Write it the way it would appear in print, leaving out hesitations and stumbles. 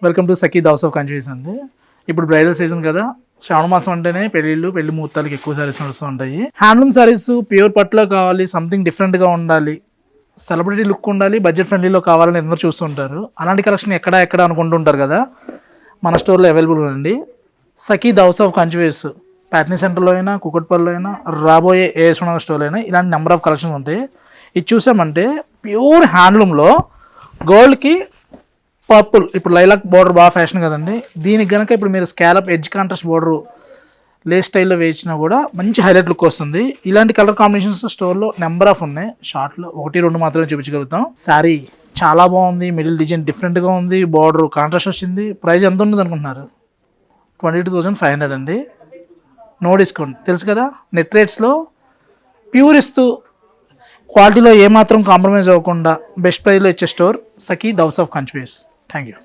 Welcome to Sakhi house of countries అండి. ఇప్పుడు bridal season కదా, శ్రావణ మాసం అంటేనే పెళ్లి ముహూర్తాలకు ఎక్కువ సారీస్ నడుస్తూ ఉంటాయి. హ్యాండ్లూమ్ సారీస్ ప్యూర్ పట్టులో కావాలి, సంథింగ్ డిఫరెంట్గా ఉండాలి, సెలబ్రిటీ లుక్ ఉండాలి, బడ్జెట్ ఫ్రెండ్లీలో కావాలని అందరూ చూస్తుంటారు. అలాంటి కలెక్షన్ ఎక్కడ అనుకుంటుంటారు కదా, మన స్టోర్లో అవైలబుల్ ఉందండి. సఖీ హౌస్ ఆఫ్ కంట్రీస్ ప్యాట్నీ సెంటర్లో అయినా, కుకట్పల్లిలో అయినా, రాబోయే ఏఎస్ నగర్ స్టోర్లో అయినా ఇలాంటి నెంబర్ ఆఫ్ కలెక్షన్స్ ఉంటాయి. ఇది చూసామంటే ప్యూర్ హ్యాండ్లూమ్లో గోల్డ్కి పర్పుల్, ఇప్పుడు లైలాక్ బోర్డర్ బాగా ఫ్యాషన్ కదండి. దీనికి కనుక ఇప్పుడు మీరు scallop edge contrast border Lay's స్టైల్లో వేయించినా కూడా మంచి హైలైట్ లుక్ వస్తుంది. ఇలాంటి కలర్ కాంబినేషన్స్ స్టోర్లో నెంబర్ ఆఫ్ ఉన్నాయి. షార్ట్లో 1-2 మాత్రమే చూపించగలుగుతాం. శారీ చాలా బాగుంది, మిడిల్ డిజైన్ డిఫరెంట్గా ఉంది, బార్డర్ కాంట్రాస్ట్ వచ్చింది. ప్రైస్ ఎంత ఉంటుంది అనుకుంటున్నారు? 22,500 అండి. నో డిస్కౌంట్, తెలుసు కదా. నెట్ రేట్స్లో ప్యూర్ ఇస్తూ క్వాలిటీలో ఏమాత్రం కాంప్రమైజ్ అవ్వకుండా బెస్ట్ ప్రైస్లో ఇచ్చే store Sakhi house of countries. Thank you.